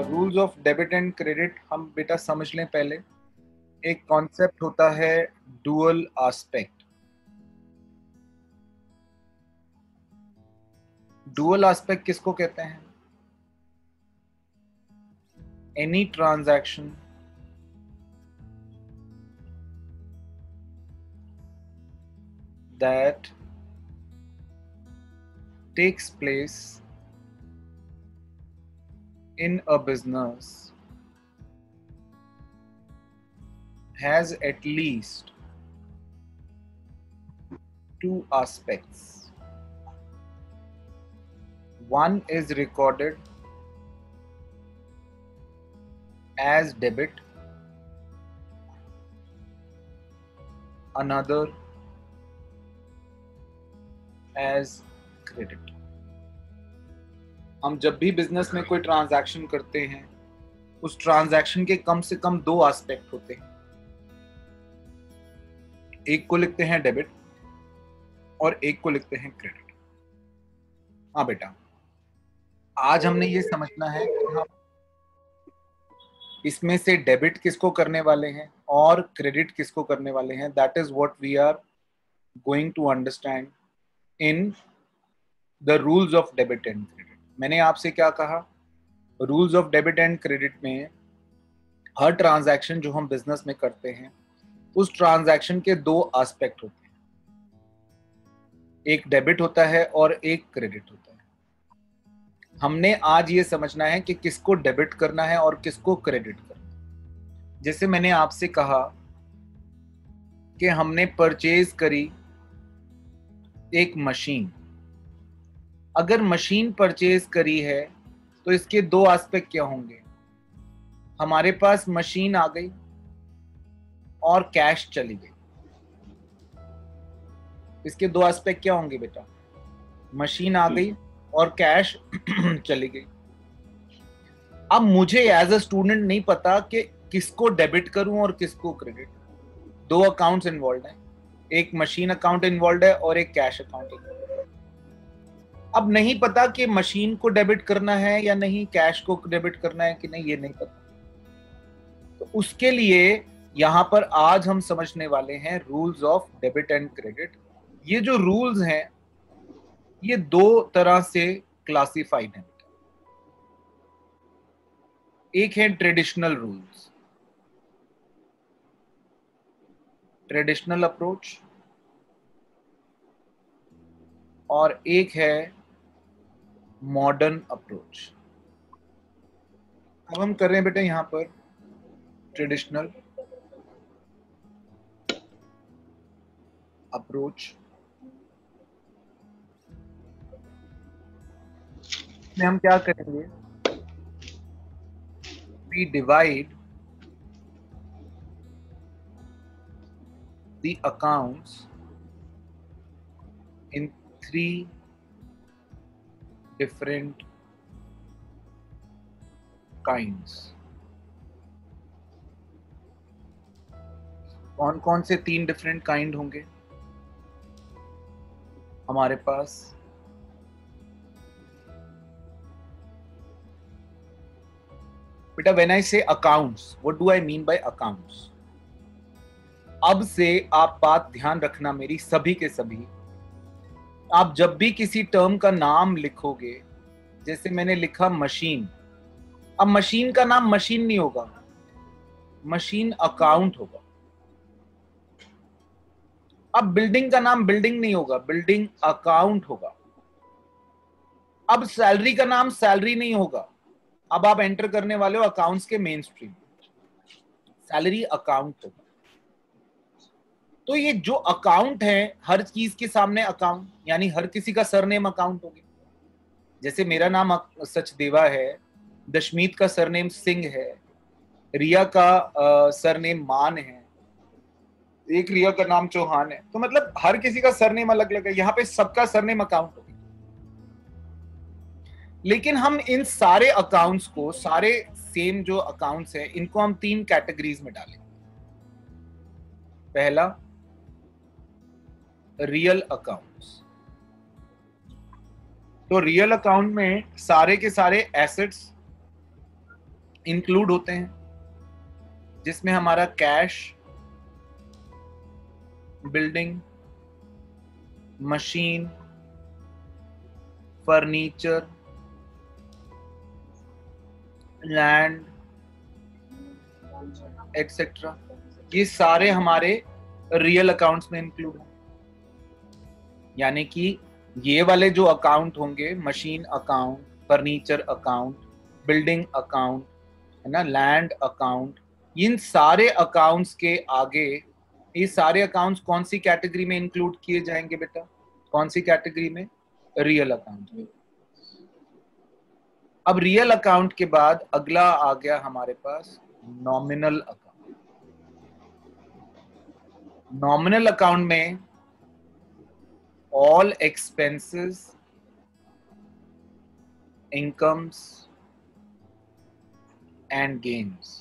Rules of debit and credit हम बेटा समझ लें पहले। एक कॉन्सेप्ट होता है डुअल एस्पेक्ट। डुअल एस्पेक्ट किसको कहते हैं? Any transaction that takes place in a business has at least two aspects. One is recorded as debit, another as credit. हम जब भी बिजनेस में कोई ट्रांजैक्शन करते हैं, उस ट्रांजैक्शन के कम से कम दो एस्पेक्ट होते हैं। एक को लिखते हैं डेबिट और एक को लिखते हैं क्रेडिट। हाँ बेटा, आज हमने ये समझना है कि हम इसमें से डेबिट किसको करने वाले हैं और क्रेडिट किसको करने वाले हैं। That is what we are going to understand in the rules of debit and credit. मैंने आपसे क्या कहा? Rules of debit and credit में हर ट्रांजैक्शन जो हम बिजनेस में करते हैं, उस ट्रांजैक्शन के दो एस्पेक्ट होते हैं, एक डेबिट होता है और एक क्रेडिट होता है। हमने आज ये समझना है कि किसको डेबिट करना है और किसको क्रेडिट करना है। जैसे मैंने आपसे कहा कि हमने परचेज करी एक मशीन। अगर मशीन परचेज करी है तो इसके दो एस्पेक्ट क्या होंगे? हमारे पास मशीन आ गई और कैश चली गई। इसके दो एस्पेक्ट क्या होंगे बेटा? मशीन आ गई और कैश चली गई। अब मुझे एज अ स्टूडेंट नहीं पता कि किसको डेबिट करूं और किसको क्रेडिट। दो अकाउंट्स इन्वॉल्व हैं, एक मशीन अकाउंट इन्वॉल्व है और एक कैश अकाउंट इन्वॉल्व है। अब नहीं पता कि मशीन को डेबिट करना है या नहीं, कैश को डेबिट करना है कि नहीं, ये नहीं पता। तो उसके लिए यहां पर आज हम समझने वाले हैं rules of debit and credit. ये जो रूल्स हैं ये दो तरह से क्लासिफाइड हैं। एक है ट्रेडिशनल रूल्स, ट्रेडिशनल अप्रोच, और एक है मॉडर्न अप्रोच। अब हम कर रहे हैं बेटा यहां पर ट्रेडिशनल अप्रोच। में हम क्या करेंगे? We divide the accounts in 3 different kinds। कौन कौन से 3 डिफरेंट काइंड होंगे हमारे पास? बेटा व्हेन आई से accounts, what do I mean by accounts? अब से आप बात ध्यान रखना मेरी, सभी के सभी। आप जब भी किसी टर्म का नाम लिखोगे, जैसे मैंने लिखा मशीन, अब मशीन का नाम मशीन नहीं होगा, मशीन अकाउंट होगा। अब बिल्डिंग का नाम बिल्डिंग नहीं होगा, बिल्डिंग अकाउंट होगा। अब सैलरी का नाम सैलरी नहीं होगा, अब आप एंटर करने वाले हो अकाउंट्स के मेन स्ट्रीम, सैलरी अकाउंट होगा। तो ये जो अकाउंट है, हर चीज के सामने अकाउंट, यानी हर किसी का सरनेम अकाउंट होगी। जैसे मेरा नाम सचदेवा है, दशमीत का सरनेम सिंह है, रिया का सरनेम मान है, एक रिया का नाम चौहान है। तो मतलब हर किसी का सरनेम अलग अलग है, यहाँ पे सबका सरनेम अकाउंट होगा। लेकिन हम इन सारे अकाउंट्स को, सारे सेम जो अकाउंट्स हैं, इनको हम 3 कैटेगरीज में डालेंगे। पहला रियल अकाउंट्स। तो रियल अकाउंट में सारे के सारे एसेट्स इंक्लूड होते हैं, जिसमें हमारा cash, building, machine, furniture, land etcetera, ये सारे हमारे रियल अकाउंट्स में इंक्लूड हैं। यानी कि ये वाले जो अकाउंट होंगे, machine account, furniture account, building account, है ना, लैंड अकाउंट, इन सारे अकाउंट्स के आगे ये सारे अकाउंट्स कौन सी कैटेगरी में इंक्लूड किए जाएंगे बेटा? कौन सी कैटेगरी में? Real account. अब रियल अकाउंट के बाद अगला आ गया हमारे पास नॉमिनल अकाउंट। नॉमिनल अकाउंट में all expenses, incomes and gains,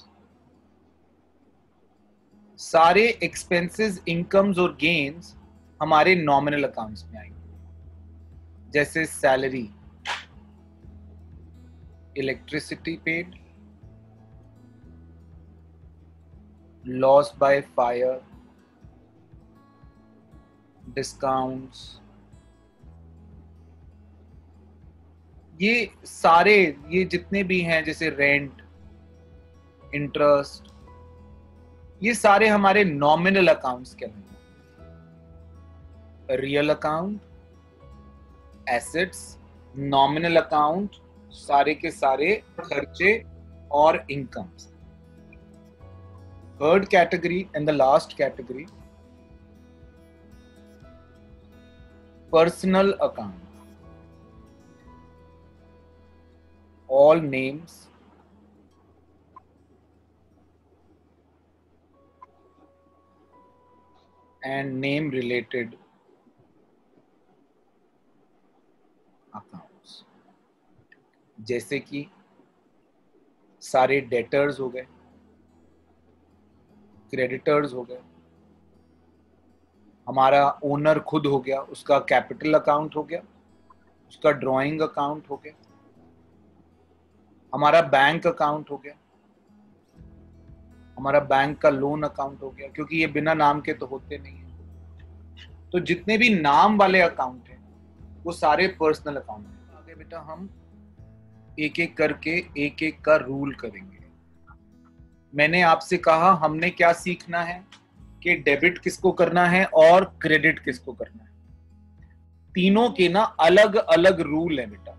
सारे एक्सपेंसेस, इनकम्स और गेन्स हमारे नॉमिनल अकाउंट्स में आएंगे। जैसे salary, electricity paid, loss by fire, discounts, ये सारे, ये जितने भी हैं, जैसे रेंट, इंटरेस्ट, ये सारे हमारे नॉमिनल अकाउंट्स के अंदर। Real account, assets, nominal account, सारे के सारे खर्चे और incomes. Third category and the last category, personal account, all names, and name related accounts। जैसे कि सारे डेटर्स हो गए, क्रेडिटर्स हो गए, हमारा ओनर खुद हो गया, उसका कैपिटल अकाउंट हो गया, उसका ड्राइंग अकाउंट हो गया, हमारा बैंक अकाउंट हो गया, हमारा बैंक का लोन अकाउंट हो गया, क्योंकि ये बिना नाम के तो होते नहीं है। तो जितने भी नाम वाले अकाउंट हैं वो सारे पर्सनल अकाउंट हैं। आगे बेटा हम एक एक करके एक एक का रूल करेंगे। मैंने आपसे कहा हमने क्या सीखना है कि डेबिट किसको करना है और क्रेडिट किसको करना है। तीनों के ना अलग अलग रूल है बेटा,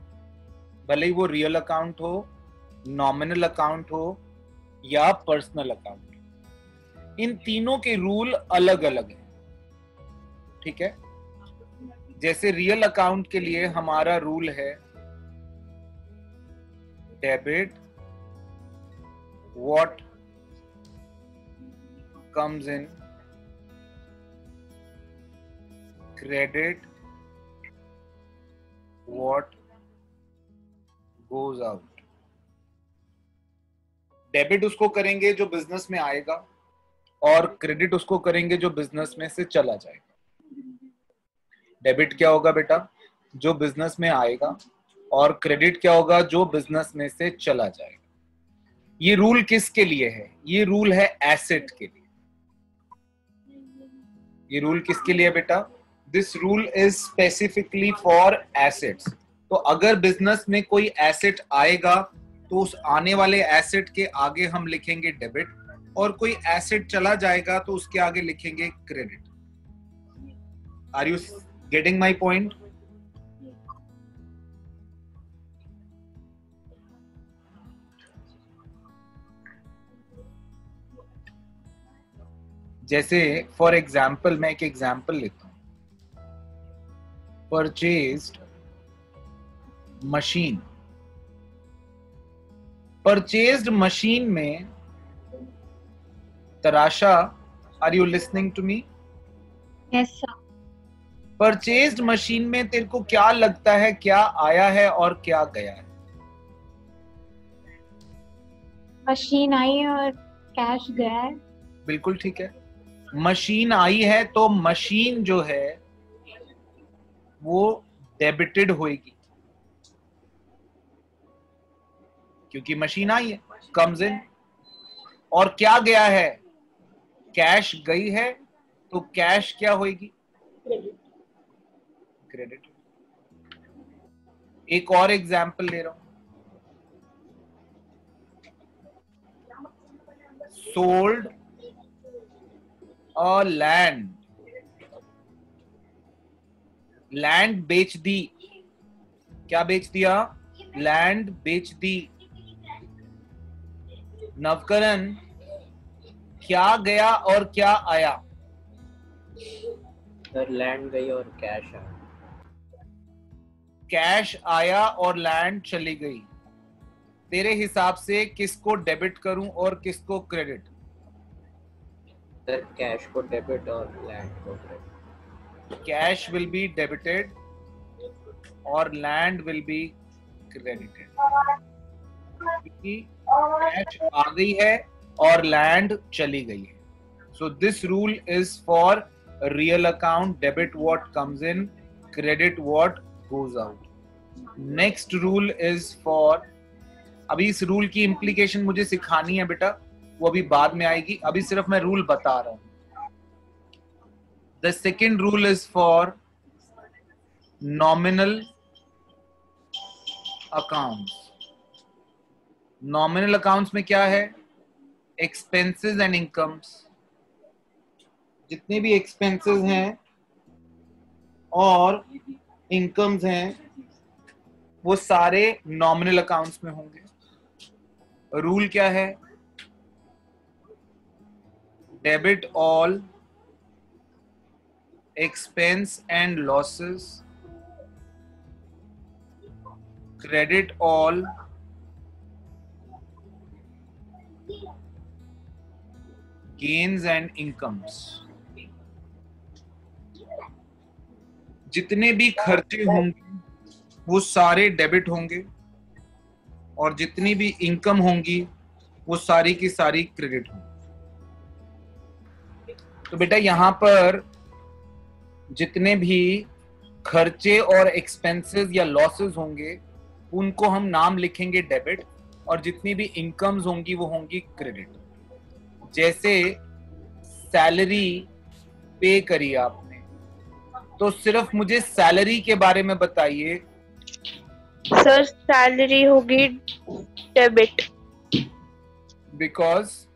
भले ही वो रियल अकाउंट हो, नॉमिनल अकाउंट हो या पर्सनल अकाउंट, इन तीनों के रूल अलग अलग हैं। ठीक है, जैसे रियल अकाउंट के लिए हमारा रूल है debit what comes in, credit what goes out. Debit उसको करेंगे जो बिजनेस में आएगा और क्रेडिट उसको करेंगे जो बिजनेस में से चला जाएगा। डेबिट क्या होगा बेटा? जो बिजनेस में आएगा, और क्रेडिट क्या होगा? जो बिजनेस में से चला जाएगा। ये रूल किसके लिए है? ये रूल है एसेट के लिए। ये रूल किसके लिए बेटा? This rule is specifically for assets. तो अगर बिजनेस में कोई एसेट आएगा तो उस आने वाले एसेट के आगे हम लिखेंगे डेबिट, और कोई एसेट चला जाएगा तो उसके आगे लिखेंगे credit. Are you getting my point? जैसे फॉर एग्जाम्पल, मैं एक एग्जाम्पल लेता हूं। Purchased machine. परचेज्ड मशीन में Tarasha, are you listening to me? Yes sir. Purchased machine में तेरे को क्या लगता है, क्या आया है और क्या गया है? मशीन आई है और कैश गया है। बिल्कुल ठीक है, मशीन आई है तो मशीन जो है वो डेबिटेड होएगी, क्योंकि मशीन आई है। कम्स इन, और क्या गया है, कैश गई है, तो कैश क्या होगी, क्रेडिट। एक और एग्जाम्पल ले रहा हूं, सोल्ड अ लैंड, लैंड बेच दी, क्या बेच दिया, लैंड बेच दी। नवकरण, क्या गया और क्या आया, सर लैंड गई और कैश आया। कैश आया और लैंड चली गई। तेरे हिसाब से किसको डेबिट करूं और किसको क्रेडिट? सर कैश को डेबिट और लैंड को credit. Cash will be debited और लैंड विल बी क्रेडिटेड, क्योंकि कैश आ गई है और लैंड चली गई है। So this rule is for real account, debit what comes in, credit what goes out. Next rule is for, अभी इस रूल की इम्प्लीकेशन मुझे सिखानी है बेटा, वो अभी बाद में आएगी, अभी सिर्फ मैं रूल बता रहा हूं। The second rule is for nominal accounts. Nominal accounts में क्या है, एक्सपेंसेस एंड इनकम्स। जितने भी एक्सपेंसेस हैं और इनकम्स हैं वो सारे नॉमिनल अकाउंट्स में होंगे। रूल क्या है, debit all expense and losses, credit all gains and incomes. जितने भी खर्चे होंगे वो सारे डेबिट होंगे और जितनी भी इनकम होंगी वो सारी की सारी क्रेडिट होंगी। तो बेटा यहां पर जितने भी खर्चे और एक्सपेंसेस या लॉसेस होंगे उनको हम नाम लिखेंगे डेबिट, और जितनी भी इनकम्स होंगी वो होंगी क्रेडिट। जैसे सैलरी पे करी आपने, तो सिर्फ मुझे सैलरी के बारे में बताइए। सर सैलरी होगी डेबिट, बिकॉज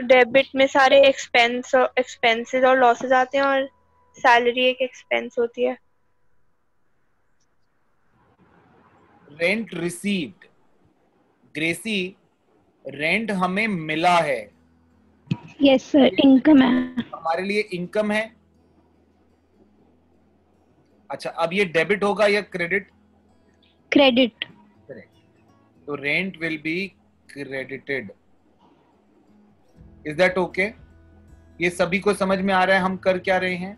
डेबिट में सारे एक्सपेंसेस और लॉसेस आते हैं और सैलरी एक एक्सपेंस होती है। रेंट रिसीव्ड, ग्रेसी रेंट हमें मिला है, यस सर, इनकम है, हमारे लिए इनकम है। अच्छा, अब ये डेबिट होगा या क्रेडिट? क्रेडिट। तो rent will be credited. Is that okay? ये सभी को समझ में आ रहा है हम कर क्या रहे हैं?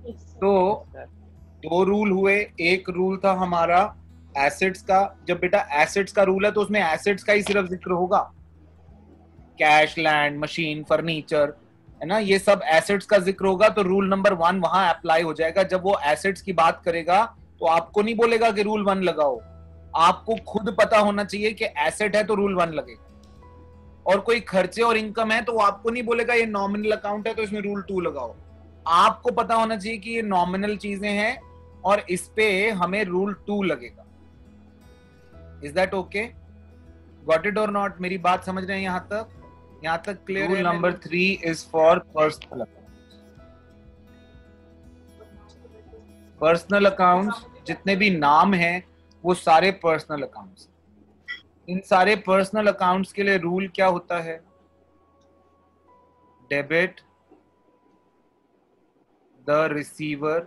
तो दो रूल हुए। एक रूल था हमारा एसेट्स का। जब बेटा एसेट्स का रूल है तो उसमें एसेट्स का ही सिर्फ जिक्र होगा, कैश, लैंड, मशीन, फर्नीचर, है ना, ये सब एसेट्स का जिक्र होगा। तो रूल नंबर 1 वहां अप्लाई हो जाएगा। जब वो एसेट्स की बात करेगा तो आपको नहीं बोलेगा कि रूल 1 लगाओ, आपको खुद पता होना चाहिए कि एसेट है तो रूल 1 लगेगा। और कोई खर्चे और इनकम है तो वो आपको नहीं बोलेगा ये नॉमिनल अकाउंट है तो इसमें रूल 2 लगाओ। आपको पता होना चाहिए कि ये नॉमिनल चीजें हैं और इस पे हमें रूल 2 लगेगा। Is that okay? Got it और नॉट? मेरी बात समझ रहे हैं यहां तक? यहां तक clear? Rule number 3 is for personal accounts. Personal accounts जितने भी नाम हैं वो सारे पर्सनल अकाउंट्स। इन सारे पर्सनल अकाउंट्स के लिए रूल क्या होता है? Debit the receiver,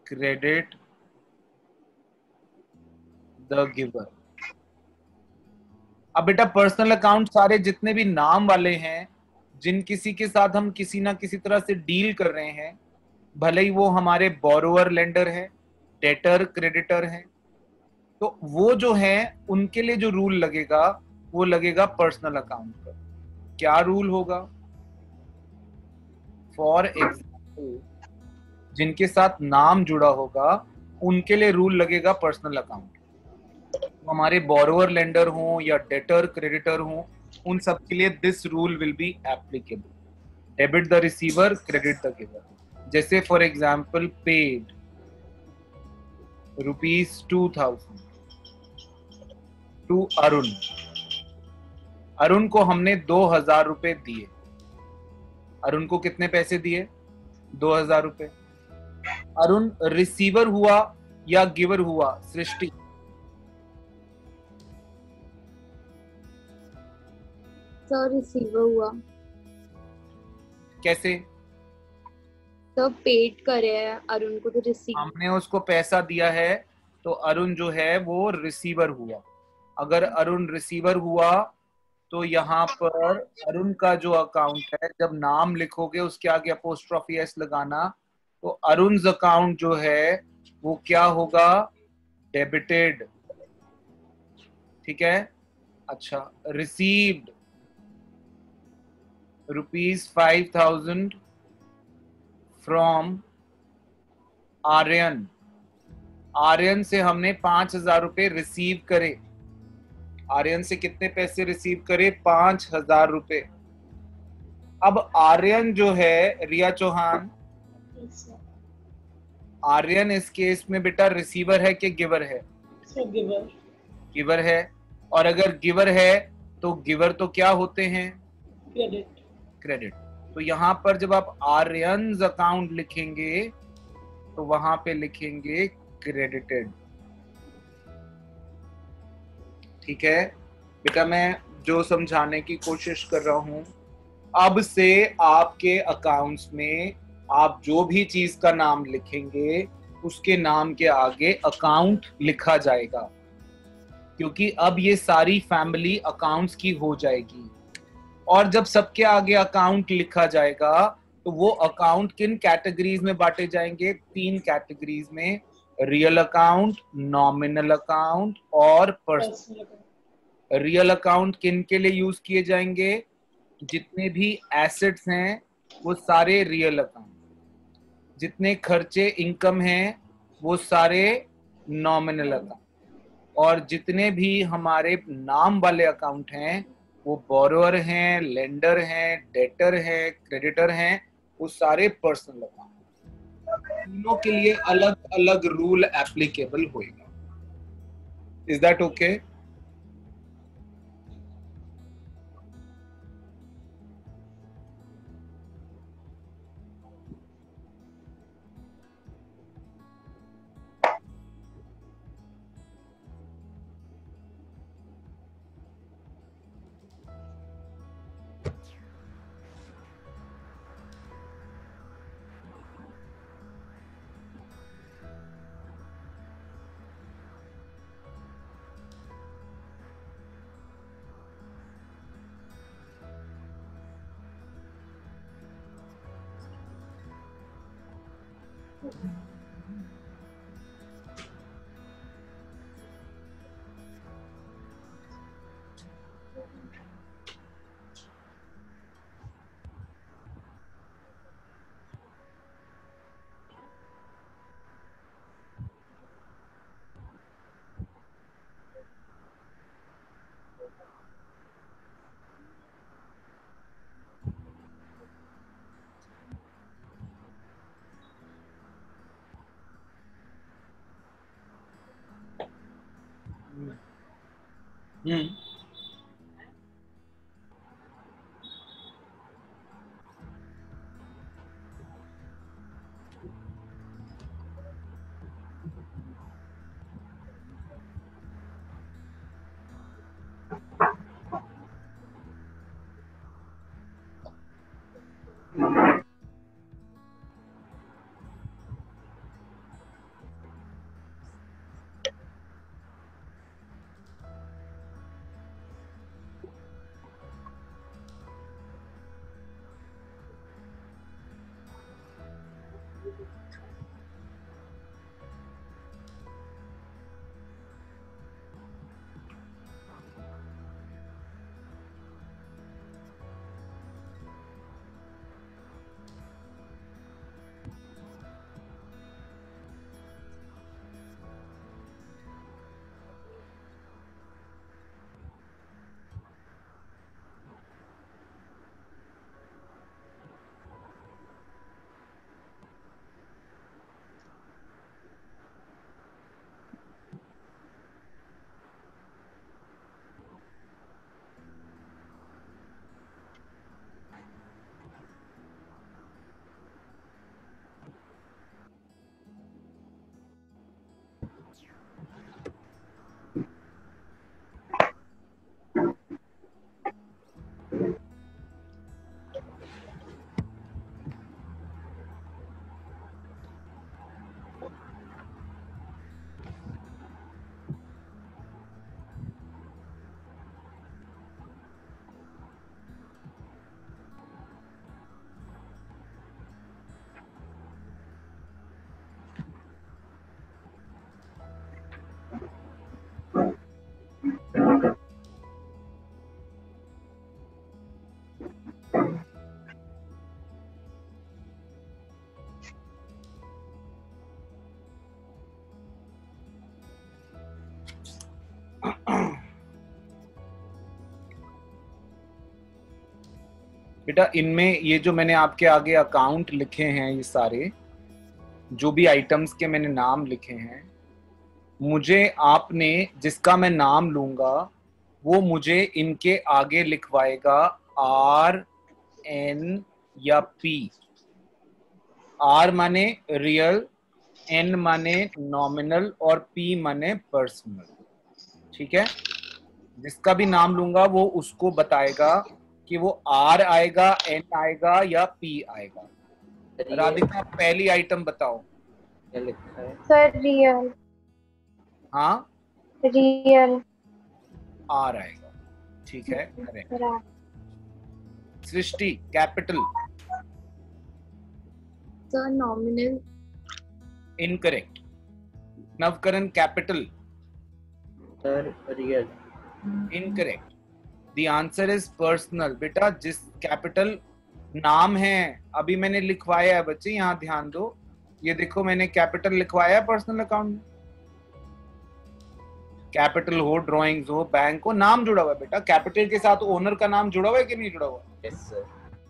credit the giver. अब बेटा पर्सनल अकाउंट सारे जितने भी नाम वाले हैं, जिन किसी के साथ हम किसी ना किसी तरह से डील कर रहे हैं, भले ही वो हमारे बोरोवर लेंडर है, डेटर क्रेडिटर है, तो वो जो है उनके लिए जो रूल लगेगा वो लगेगा पर्सनल अकाउंट पर। क्या रूल होगा? फॉर एग्जाम्पल जिनके साथ नाम जुड़ा होगा उनके लिए रूल लगेगा पर्सनल अकाउंट। तो हमारे बोरोवर लेंडर हो या डेटर क्रेडिटर हो, उन सब के लिए this rule will be applicable. Debit the receiver, credit the giver. जैसे for example paid ₹2000 to Arun. Arun को हमने 2000 रुपए दिए। अरुण को कितने पैसे दिए? 2000 रुपए। अरुण रिसीवर हुआ या गिवर हुआ? सृष्टि, सर रिसीवर हुआ। कैसे? सर पेड करे है अरुण को तो रिसीव। हमने उसको पैसा दिया है तो अरुण जो है वो रिसीवर हुआ। अगर अरुण रिसीवर हुआ तो यहाँ पर अरुण का जो अकाउंट है, जब नाम लिखोगे उसके आगे अपोस्ट्रोफी एस लगाना, तो अरुण अकाउंट जो है वो क्या होगा? डेबिटेड। ठीक है। अच्छा, रिसीव्ड ₹5000 फ्रॉम आर्यन। आर्यन से हमने 5000 रुपए रिसीव करे। आर्यन से कितने पैसे रिसीव करे? 5000 रुपए। अब आर्यन जो है, रिया चौहान, आर्यन इस केस में बेटा रिसीवर है कि गिवर है? गिवर। गिवर है। और अगर गिवर है तो गिवर तो क्या होते हैं? क्रेडिट। क्रेडिट। तो यहां पर जब आप आर्यन अकाउंट लिखेंगे तो वहां पे लिखेंगे क्रेडिटेड। ठीक है बेटा, मैं जो समझाने की कोशिश कर रहा हूं, अब से आपके अकाउंट्स में आप जो भी चीज का नाम लिखेंगे उसके नाम के आगे अकाउंट लिखा जाएगा, क्योंकि अब ये सारी फैमिली अकाउंट्स की हो जाएगी। और जब सबके आगे अकाउंट लिखा जाएगा तो वो अकाउंट किन कैटेगरीज में बांटे जाएंगे? 3 कैटेगरीज में, रियल अकाउंट, नॉमिनल अकाउंट और पर्सनल। रियल अकाउंट किन के लिए यूज किए जाएंगे? जितने भी एसेट्स हैं वो सारे रियल अकाउंट, जितने खर्चे इनकम हैं वो सारे नॉमिनल अकाउंट, और जितने भी हमारे नाम वाले अकाउंट हैं वो बोरोअर हैं, लेंडर हैं, डेटर हैं, क्रेडिटर हैं, वो सारे पर्सनल अकाउंट। तीनों के लिए अलग अलग रूल एप्लीकेबल होएगा। Is that okay? हम्म बेटा इनमें ये जो मैंने आपके आगे अकाउंट लिखे हैं, ये सारे जो भी आइटम्स के मैंने नाम लिखे हैं, मुझे आपने जिसका मैं नाम लूंगा वो मुझे इनके आगे लिखवाएगा आर एन या पी। आर माने रियल, एन माने नॉमिनल और पी माने पर्सनल। ठीक है, जिसका भी नाम लूंगा वो उसको बताएगा कि वो आर आएगा, एन आएगा या पी आएगा। राधिका पहली आइटम बताओ। क्या लिखा है? Sir real. हाँ, रियल। आर आएगा। ठीक है, correct. Srishti capital. Sir nominal. Incorrect. Navkaran capital. Sir real. Incorrect. The answer is personal. बेटा जिस कैपिटल नाम है, अभी मैंने लिखवाया है बच्चे, यहाँ ध्यान दो, ये देखो मैंने कैपिटल लिखवाया है पर्सनल अकाउंट में। कैपिटल हो, ड्राइंग्स हो, बैंक हो, नाम जुड़ा हुआ है बेटा। कैपिटल के साथ ओनर का नाम जुड़ा हुआ है कि नहीं जुड़ा हुआ? Yes sir.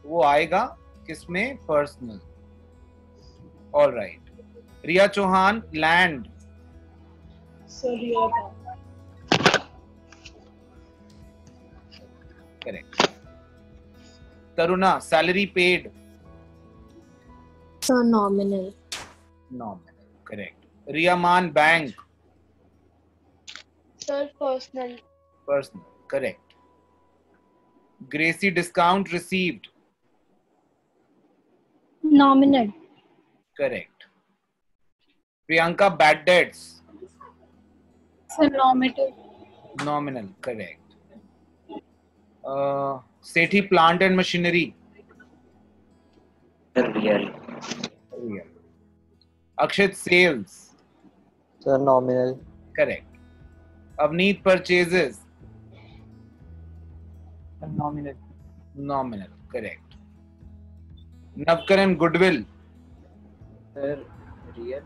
वो आएगा किसमें? Personal. Alright. Riya Chauhan land. Sir real था। Correct. Taruna salary paid. Sir nominal. Nominal, correct. Riyaman bank. Sir personal. Personal, correct. Gracy discount received. Nominal. Correct. Priyanka bad debts. Sir nominal. Nominal, correct. Sethi plant and machinery. Real. Real. Akshit sales. Sir nominal. Correct. Avneet purchases. Nominal. Nominal, correct. Navkaran goodwill. Sir real.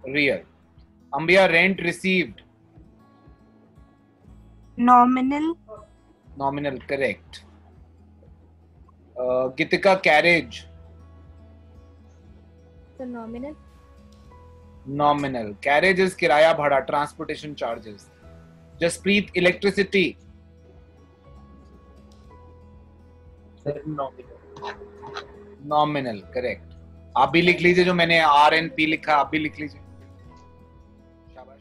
Real. Ambiya rent received. Nominal. Nominal, correct. Geetika carriage. Sir nominal. Nominal. Carriage is किराया भाड़ा, transportation charges. Jaspreet electricity. Sir nominal. Nominal, correct. आप भी लिख लीजिए, जो मैंने are N P लिखा आप भी लिख लीजिए। शाबाश।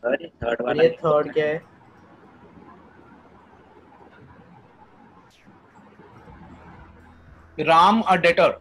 अरे थर्ड वाला। ये थर्ड क्या है? Ram a debtor.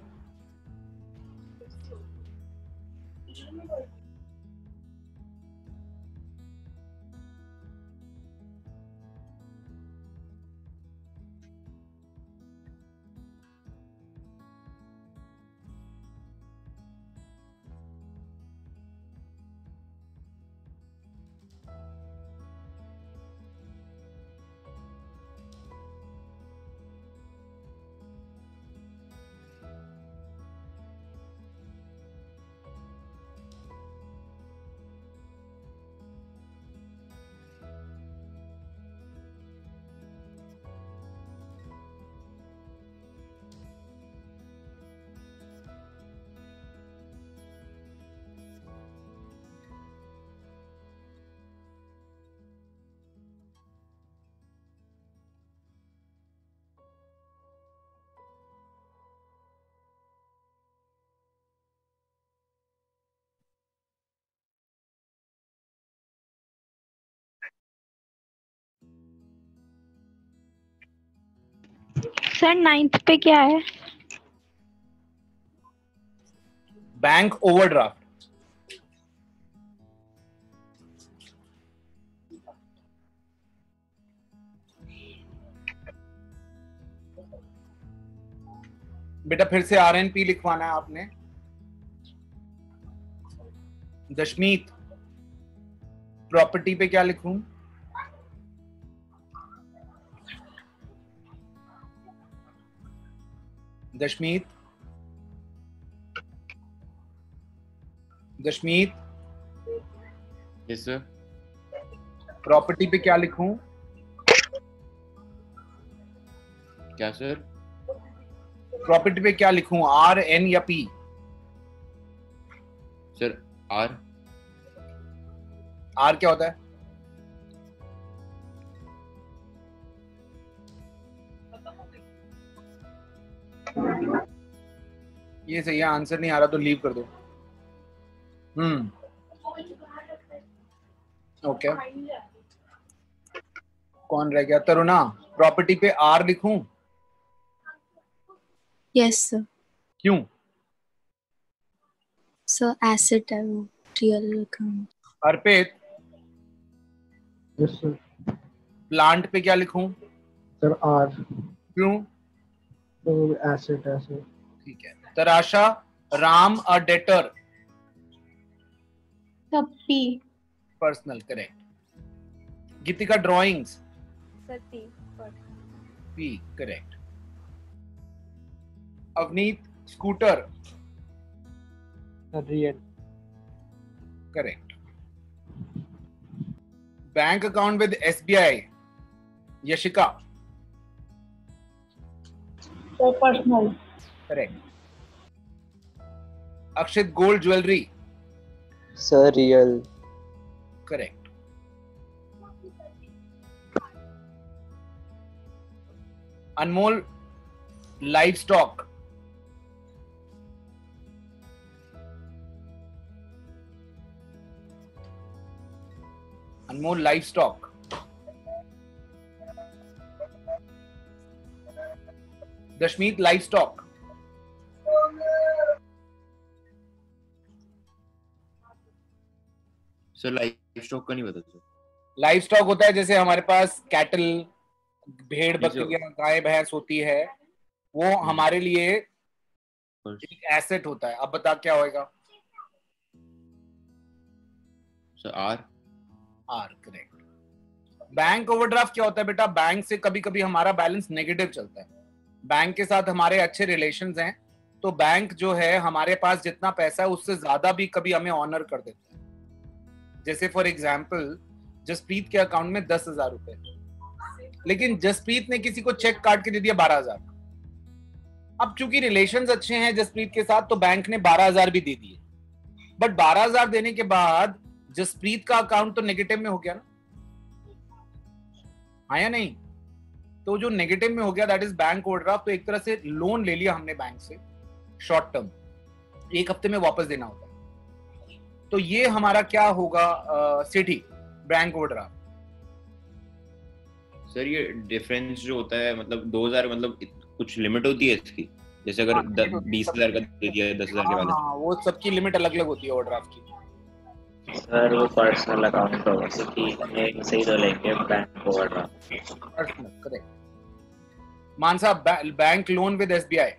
Sir 9th पे क्या है? Bank overdraft. बेटा फिर से RNP लिखवाना है आपने। दशमीत, प्रॉपर्टी पे क्या लिखूं? दशमीत, दशमीत, यस सर। प्रॉपर्टी पे क्या लिखूं? क्या सर? प्रॉपर्टी पे क्या लिखूं, RN या P? Sir are. R क्या होता है? ये सही है, आंसर नहीं आ रहा तो लीव कर दो। ओके, कौन रह गया? तरुणा, प्रॉपर्टी पे R लिखूं? Yes sir. क्यों? सर एसेट है वो, real account. Arpit, yes sir. Plant पे क्या लिखूं? Sir R. क्यों? तो एसेट है सर। ठीक है। Tarasha, Ram a debtor? सब P। Personal, correct. Geetika, drawings? सती। P, correct. Avneet, scooter? Sir real. Correct. Bank account with SBI? Yashika? तो personal. Correct. Akshit, gold jewellery? Sir real. Correct. Anmol, live stock? अनमोल, live stock? Dashmeet, live stock? Sir live stock का नहीं पता sir. Live stock होता है जैसे हमारे पास cattle, भेड़ जैसे- बकरियां, गाय भैंस होती है, वो हमारे लिए एक एसेट होता है। अब बता क्या होएगा? Sir R. R, correct. Bank overdraft क्या होता है बेटा? बैंक से कभी कभी हमारा बैलेंस नेगेटिव चलता है, बैंक के साथ हमारे अच्छे रिलेशंस हैं, तो बैंक जो है हमारे पास जितना पैसा है उससे ज्यादा भी कभी हमें ऑनर कर देता है। जैसे फॉर एग्जाम्पल, जसप्रीत के अकाउंट में 10,000 रुपए, लेकिन जसप्रीत ने किसी को चेक काट के दे दिया 12,000। अब चूंकि रिलेशंस अच्छे हैं जसप्रीत के साथ, तो बैंक ने 12,000 भी दे दिए, बट 12,000 देने के बाद जसप्रीत का अकाउंट तो नेगेटिव में हो गया ना, हाँ या नहीं? तो जो नेगेटिव में हो गया दैट इज बैंक ओवरड्राफ्ट। तो एक तरह से लोन ले लिया हमने बैंक से, शॉर्ट टर्म, 1 हफ्ते में वापस देना होता है, तो ये हमारा क्या होगा? City bank overdraft. सर ये डिफरेंस जो होता है, मतलब 2,000, मतलब कुछ लिमिट होती है इसकी? जैसे अगर 20,000 का दे दिया है 10,000 के वाले। हाँ, वो सबकी लिमिट अलग अलग होती है ओवरड्राफ्ट की। सर वो पर्सनल अकाउंट होगा, सिटी में से ही तो लेंगे bank overdraft. Personal, correct. Mansa, bank loan with SBI?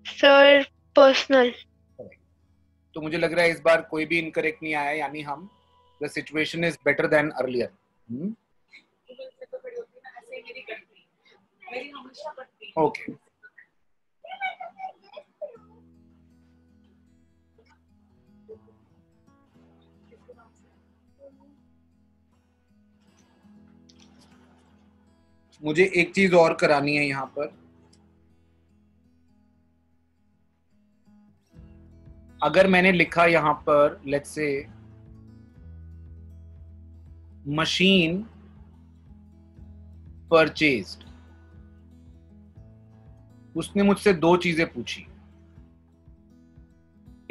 Sir personal. तो मुझे लग रहा है इस बार कोई भी इनकरेक्ट नहीं आया, यानी हम the situation is better than earlier. Okay, मुझे एक चीज और करानी है यहाँ पर। अगर मैंने लिखा यहाँ पर लेट्स से मशीन परचेज्ड, उसने मुझसे 2 चीजें पूछी।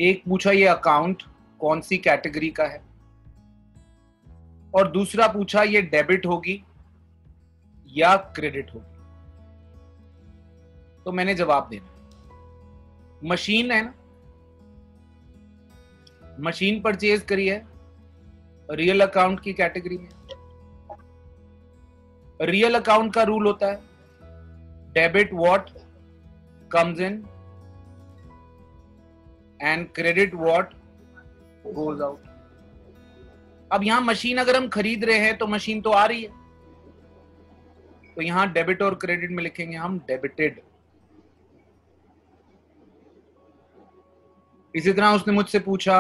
एक पूछा ये अकाउंट कौन सी कैटेगरी का है, और दूसरा पूछा ये डेबिट होगी या क्रेडिट होगी। तो मैंने जवाब देना, मशीन है ना, मशीन परचेज करी है, रियल अकाउंट की कैटेगरी में। रियल अकाउंट का रूल होता है debit what, comes in and credit what goes out. अब यहां मशीन अगर हम खरीद रहे हैं तो मशीन तो आ रही है, तो यहां डेबिट और क्रेडिट में लिखेंगे हम डेबिटेड। इसी तरह उसने मुझसे पूछा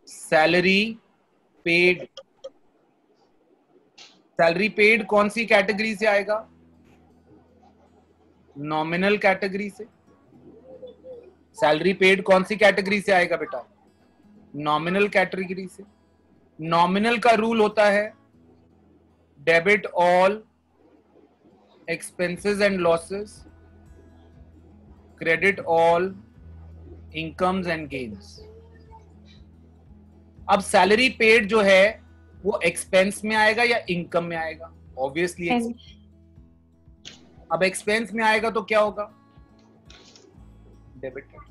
सैलरी पेड। सैलरी पेड कौन सी कैटेगरी से आएगा? नॉमिनल कैटेगरी से। सैलरी पेड कौन सी कैटेगरी से आएगा बेटा? नॉमिनल कैटेगरी से। नॉमिनल का रूल होता है debit all expenses and losses, credit all incomes and gains. अब सैलरी पेड जो है वो एक्सपेंस में आएगा या इनकम में आएगा? ऑब्वियसली अब एक्सपेंस में आएगा तो क्या होगा? डेबिटेड।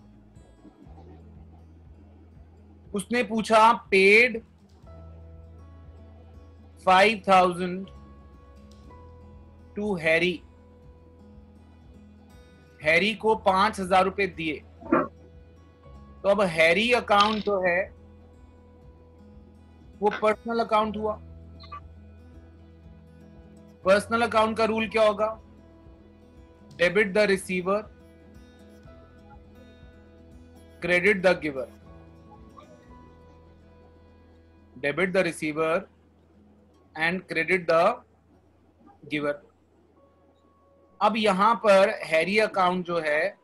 उसने पूछा पेड 5,000 टू हैरी। हैरी को 5,000 रुपए दिए, तो अब हैरी अकाउंट जो है वो पर्सनल अकाउंट हुआ। पर्सनल अकाउंट का रूल क्या होगा? Debit the receiver, credit the giver. Debit the receiver and credit the giver. अब यहां पर हैरी अकाउंट जो है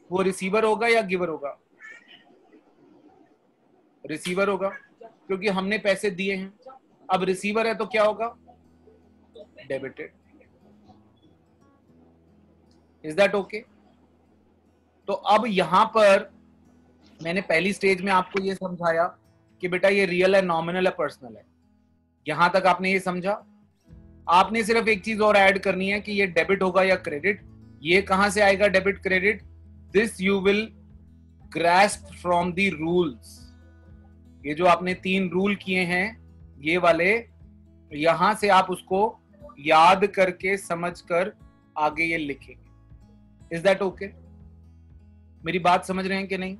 वो रिसीवर होगा या गिवर होगा? रिसीवर होगा, क्योंकि हमने पैसे दिए हैं। अब रिसीवर है तो क्या होगा? डेबिटेड। Is that okay? तो अब यहां पर मैंने पहली स्टेज में आपको ये समझाया कि बेटा ये रियल है, नॉमिनल है, पर्सनल है। यहां तक आपने ये समझा। आपने सिर्फ एक चीज और ऐड करनी है कि ये डेबिट होगा या क्रेडिट। ये कहां से आएगा debit credit? This you will grasp from the rules. ये जो आपने 3 रूल किए हैं ये वाले, यहां से आप उसको याद करके समझकर आगे ये लिखेंगे। Is that okay? मेरी बात समझ रहे हैं कि नहीं?